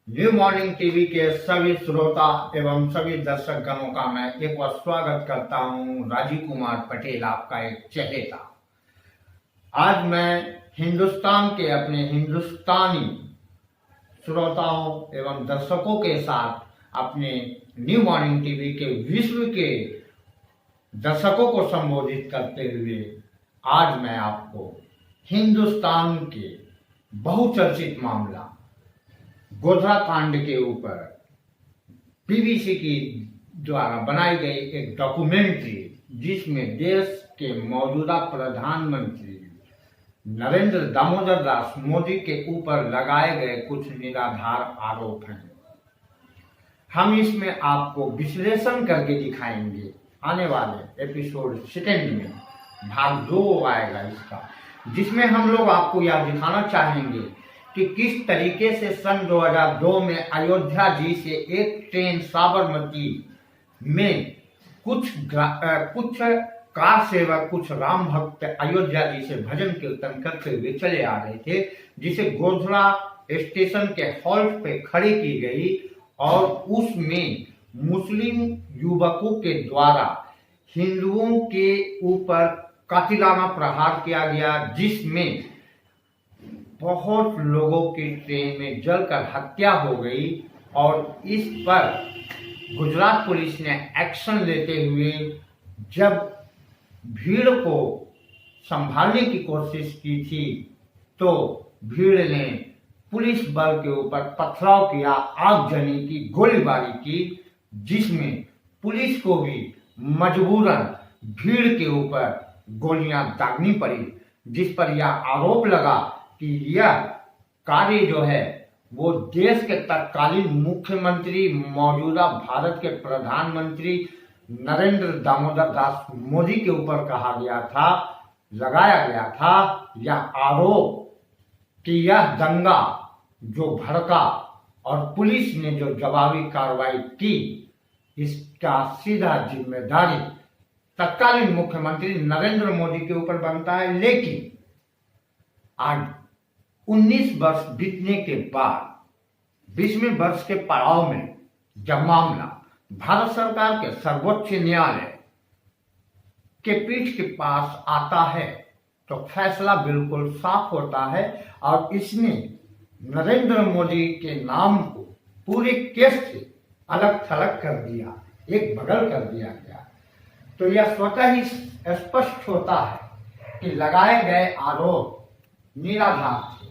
New morning TV के सभी श्रोता एवं सभी दर्शक गणों का मैं एक बार स्वागत करता हूं। राजीव कुमार पटेल, आपका एक चहेता। आज मैं हिंदुस्तान के अपने हिंदुस्तानी श्रोताओं एवं दर्शकों के साथ अपने न्यू मॉर्निंग टीवी के विश्व के दर्शकों को संबोधित करते हुए आज मैं आपको हिंदुस्तान के बहुचर्चित मामला गोधरा कांड के ऊपर बीबीसी की द्वारा बनाई गई एक डॉक्यूमेंट्री, जिसमें देश के मौजूदा प्रधानमंत्री नरेंद्र दामोदर दास मोदी के ऊपर लगाए गए कुछ निराधार आरोप हैं। हम इसमें आपको विश्लेषण करके दिखाएंगे। आने वाले एपिसोड सेकेंड में भाग 2 आएगा इसका, जिसमें हम लोग आपको यह दिखाना चाहेंगे कि किस तरीके से सन 2002 में अयोध्या जी से एक ट्रेन साबरमती में कुछ कार सेवक, कुछ राम भक्त अयोध्या जी से भजन कीर्तन करते हुए चले आ रहे थे, जिसे गोधरा स्टेशन के हॉल्ट पे खड़ी की गई और उसमें मुस्लिम युवकों के द्वारा हिंदुओं के ऊपर कातिलाना प्रहार किया गया, जिसमें बहुत लोगों की ट्रेन में जलकर हत्या हो गई। और इस पर गुजरात पुलिस ने एक्शन लेते हुए जब भीड़ को संभालने की कोशिश की थी, तो भीड़ ने पुलिस बल के ऊपर पथराव किया, आगजनी की, गोलीबारी की, जिसमें पुलिस को भी मजबूरन भीड़ के ऊपर गोलियां दागनी पड़ी, जिस पर यह आरोप लगा कि यह कार्य जो है वो देश के तत्कालीन मुख्यमंत्री, मौजूदा भारत के प्रधानमंत्री नरेंद्र दामोदर दास मोदी के ऊपर कहा गया था, लगाया गया था। यह आरोप कि यह दंगा जो भड़का और पुलिस ने जो जवाबी कार्रवाई की, इसका सीधा जिम्मेदारी तत्कालीन मुख्यमंत्री नरेंद्र मोदी के ऊपर बनता है। लेकिन आज 19 वर्ष बीतने के बाद 20वें वर्ष के पड़ाव में जब मामला भारत सरकार के सर्वोच्च न्यायालय के पीठ के पास आता है, तो फैसला बिल्कुल साफ होता है और इसमें नरेंद्र मोदी के नाम को पूरे केस से अलग थलग कर दिया, एक बगल कर दिया गया। तो यह स्वतः ही स्पष्ट होता है कि लगाए गए आरोप निराधार थे,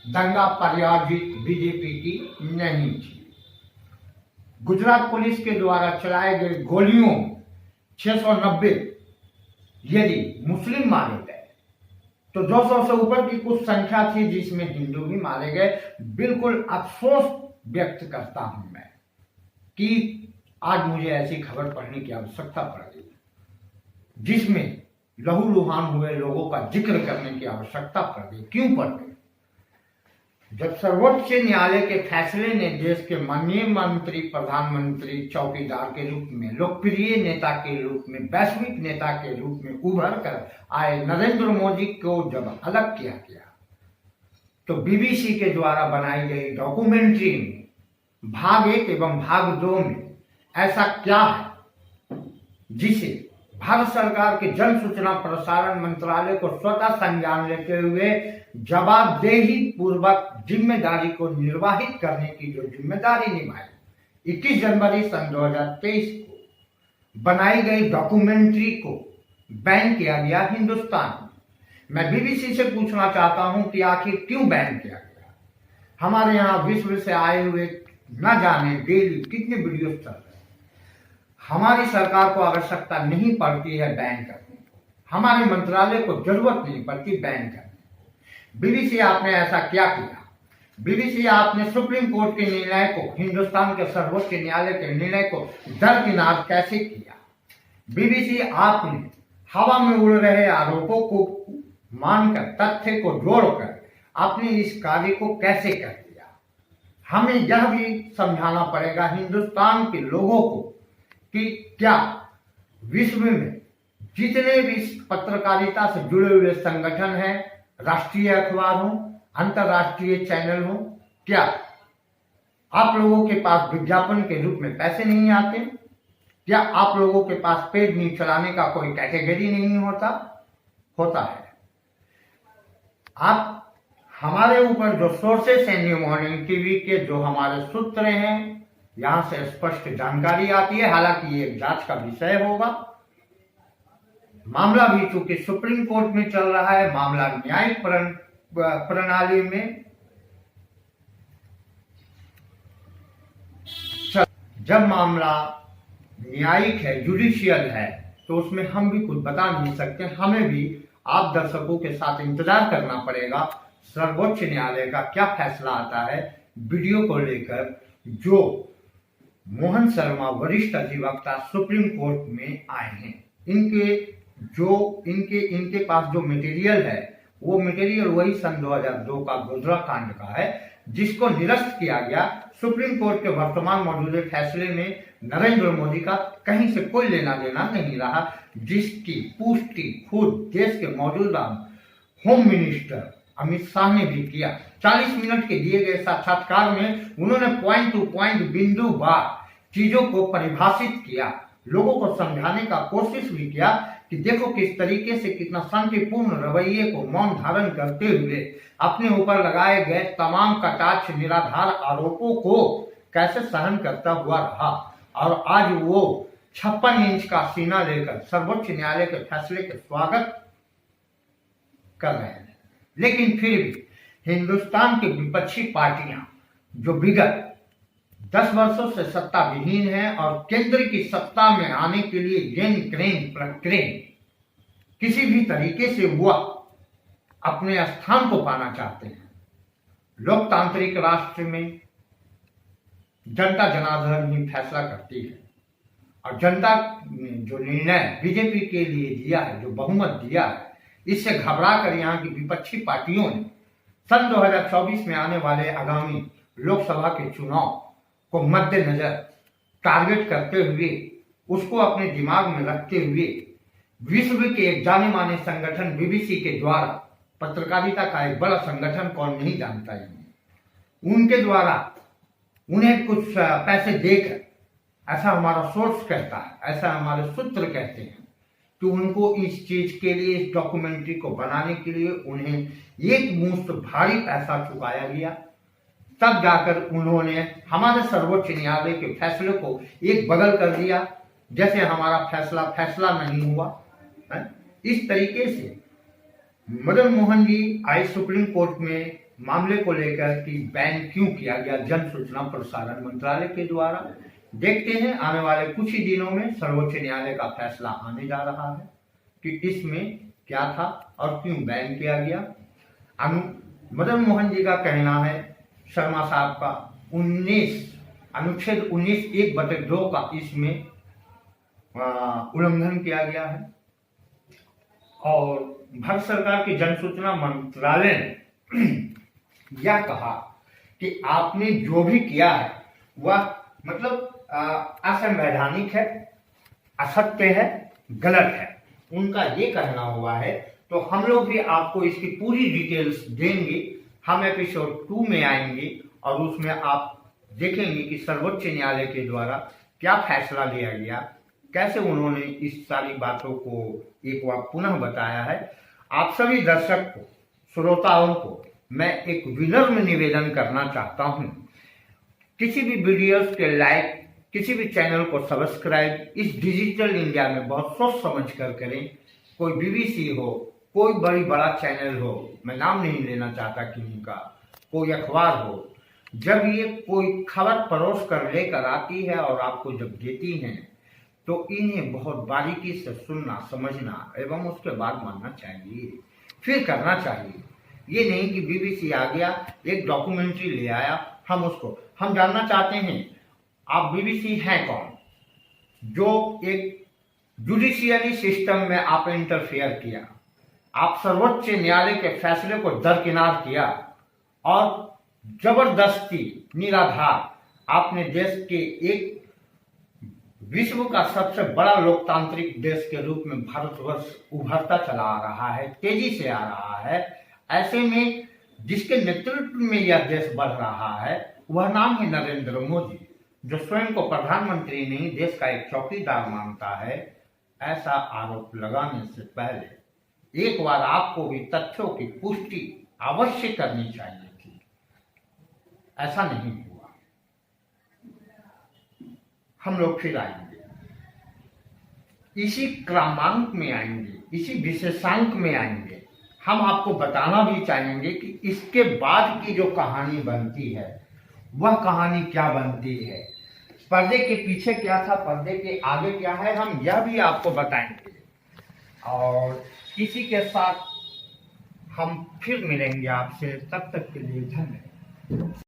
दंगा प्रायोजित बीजेपी की नहीं थी। गुजरात पुलिस के द्वारा चलाए गए गोलियों 690 यदि मुस्लिम मारे गए, तो 200 से ऊपर की कुछ संख्या थी जिसमें हिंदू भी मारे गए। बिल्कुल अफसोस व्यक्त करता हूं मैं कि आज मुझे ऐसी खबर पढ़ने की आवश्यकता पड़ गई, जिसमें लहूलुहान हुए लोगों का जिक्र करने की आवश्यकता पड़ गई। क्यों पड़ गई? जब सर्वोच्च न्यायालय के फैसले ने देश के माननीय मंत्री, प्रधानमंत्री, चौकीदार के रूप में, लोकप्रिय नेता के रूप में, वैश्विक नेता के रूप में उभर कर आए नरेंद्र मोदी को जब अलग किया गया, तो बीबीसी के द्वारा बनाई गई डॉक्यूमेंट्री में भाग 1 एवं भाग 2 में ऐसा क्या है जिसे भारत सरकार के जन सूचना प्रसारण मंत्रालय को स्वतः संज्ञान लेते हुए जवाबदेही पूर्वक जिम्मेदारी को निर्वाहित करने की जो जिम्मेदारी निभाई, 21 जनवरी सन 2023 को बनाई गई डॉक्यूमेंट्री को बैन किया गया हिंदुस्तान में। मैं बीबीसी से पूछना चाहता हूं कि आखिर क्यों बैन किया गया? हमारे यहाँ विश्व से आए हुए न जाने डेली कितने वीडियो चल रहे हैं। हमारी सरकार को आवश्यकता नहीं पड़ती है बैन करने को, हमारे मंत्रालय को जरूरत नहीं पड़ती बैन करने को। बीबीसी आपने ऐसा क्या किया? बीबीसी आपने सुप्रीम कोर्ट के निर्णय को, हिंदुस्तान के सर्वोच्च न्यायालय के निर्णय को दरकिनार कैसे किया? बीबीसी आपने हवा में उड़ रहे आरोपों को मानकर, तथ्य को जोड़कर आपने इस कार्य को कैसे कर दिया? हमें यह भी समझाना पड़ेगा हिंदुस्तान के लोगों को कि क्या विश्व में जितने भी पत्रकारिता से जुड़े हुए संगठन हैं, राष्ट्रीय अखबार हो, अंतर्राष्ट्रीय चैनल हो, क्या आप लोगों के पास विज्ञापन के रूप में पैसे नहीं आते? क्या आप लोगों के पास पेड न्यूज चलाने का कोई कैटेगरी नहीं होता? होता है। आप हमारे ऊपर जो सोर्सेस हैं न्यू मॉर्निंग टीवी के, जो हमारे सूत्र हैं, यहां से स्पष्ट जानकारी आती है। हालांकि ये एक जांच का विषय होगा। मामला भी चूंकि सुप्रीम कोर्ट में चल रहा है, मामला न्यायिक प्रणाली में, जब मामला न्यायिक है, जुडिशियल है, तो उसमें हम भी कुछ बता नहीं सकते। हमें भी आप दर्शकों के साथ इंतजार करना पड़ेगा सर्वोच्च न्यायालय का क्या फैसला आता है वीडियो को लेकर, जो मोहन शर्मा वरिष्ठ अधिवक्ता सुप्रीम कोर्ट में आए हैं। इनके पास जो मटेरियल है, वो मटेरियल वही सन 2002 का गोधरा कांड का है, जिसको निरस्त किया गया। सुप्रीम कोर्ट के वर्तमान मौजूदा फैसले में नरेंद्र मोदी का कहीं से कोई लेना देना नहीं रहा, जिसकी पुष्टि खुद देश के मौजूदा होम मिनिस्टर अमित शाह ने भी किया। 40 मिनट के दिए गए साक्षात्कार में उन्होंने पॉइंट टू पॉइंट बिंदु बार चीजों को परिभाषित किया, लोगों को समझाने का कोशिश भी किया कि देखो किस तरीके से कितना शांतिपूर्ण रवैये को मौन धारण करते हुए अपने ऊपर लगाए गए तमाम कटाक्ष निराधार आरोपों को कैसे सहन करता हुआ रहा। और आज वो 56 इंच का सीना लेकर सर्वोच्च न्यायालय के फैसले के स्वागत कर रहे हैं। लेकिन फिर भी हिंदुस्तान की विपक्षी पार्टियां जो विगत 10 वर्षों से सत्ता विहीन है और केंद्र की सत्ता में आने के लिए प्रक्रेन किसी भी तरीके से वह अपने स्थान को पाना चाहते हैं। लोकतांत्रिक राष्ट्र में जनता जनार्दन ही फैसला करती है, और जनता ने जो निर्णय बीजेपी के लिए दिया है, जो बहुमत दिया है, इससे घबरा कर यहाँ की विपक्षी पार्टियों ने सन 2024 में आने वाले आगामी लोकसभा के चुनाव को मद्देनजर टारगेट करते हुए, उसको अपने दिमाग में रखते हुए, विश्व के एक जाने माने संगठन बीबीसी के द्वारा, पत्रकारिता का एक बड़ा संगठन, कौन नहीं जानता है, उनके द्वारा उन्हें कुछ पैसे देकर, ऐसा हमारा सोर्स कहता है, ऐसा हमारे सूत्र कहते हैं, कि उनको इस चीज के लिए, इस डॉक्यूमेंट्री को बनाने के लिए उन्हें एक मुश्त भारी पैसा चुकाया गया। तब जाकर उन्होंने हमारे सर्वोच्च न्यायालय के फैसले को एक बगल कर दिया, जैसे हमारा फैसला नहीं हुआ है। इस तरीके से मदन मोहन जी आए सुप्रीम कोर्ट में मामले को लेकर कि बैन क्यों किया गया जन सूचना प्रसारण मंत्रालय के द्वारा। देखते हैं आने वाले कुछ ही दिनों में सर्वोच्च न्यायालय का फैसला आने जा रहा है कि इसमें क्या था और क्यों बैन किया गया। मदन मोहन जी का कहना है, शर्मा साहब का अनुच्छेद 19(1)(2) का इसमें उल्लंघन किया गया है, और भारत सरकार की जन सूचना मंत्रालय ने यह कहा कि आपने जो भी किया है वह मतलब असंवैधानिक है, असत्य है, गलत है, उनका ये कहना हुआ है। तो हम लोग भी आपको इसकी पूरी डिटेल्स देंगे। हम एपिसोड 2 में आएंगे और उसमें आप देखेंगे कि सर्वोच्च न्यायालय के द्वारा क्या फैसला लिया गया, कैसे उन्होंने इस सारी बातों को एक बार पुनः बताया है। आप सभी दर्शक को, श्रोताओं को मैं एक विनम्र निवेदन करना चाहता हूं, किसी भी वीडियोस के लाइक, किसी भी चैनल को सब्सक्राइब इस डिजिटल इंडिया में बहुत सोच समझ कर करें। कोई बीबीसी हो, कोई बड़ा चैनल हो, मैं नाम नहीं लेना चाहता किसी का, कोई अखबार हो, जब ये कोई खबर परोस कर लेकर आती है और आपको जब देती हैं, तो इन्हें बहुत बारीकी से सुनना, समझना एवं उसके बाद मानना चाहिए, फिर करना चाहिए। ये नहीं कि बीबीसी आ गया, एक डॉक्यूमेंट्री ले आया, हम जानना चाहते हैं आप बीबीसी हैं कौन, जो एक जुडिशियरी सिस्टम में आपने इंटरफेयर किया, आप सर्वोच्च न्यायालय के फैसले को दरकिनार किया और जबरदस्ती निराधार आपने देश के एक विश्व का सबसे बड़ा लोकतांत्रिक देश के रूप में भारतवर्ष उभरता चला आ रहा है, तेजी से आ रहा है। ऐसे में जिसके नेतृत्व में यह देश बढ़ रहा है, वह नाम है नरेंद्र मोदी, जो स्वयं को प्रधानमंत्री नहीं देश का एक चौकीदार मानता है। ऐसा आरोप लगाने से पहले एक बार आपको भी तथ्यों की पुष्टि अवश्य करनी चाहिए थी। ऐसा नहीं हुआ। हम लोग फिर आएंगे, इसी क्रमांक में आएंगे, इसी विशेषांक में आएंगे। हम आपको बताना भी चाहेंगे कि इसके बाद की जो कहानी बनती है वह कहानी क्या बनती है, पर्दे के पीछे क्या था, पर्दे के आगे क्या है, हम यह भी आपको बताएंगे। और इसी के साथ हम फिर मिलेंगे आपसे, तब तक के लिए धन्यवाद।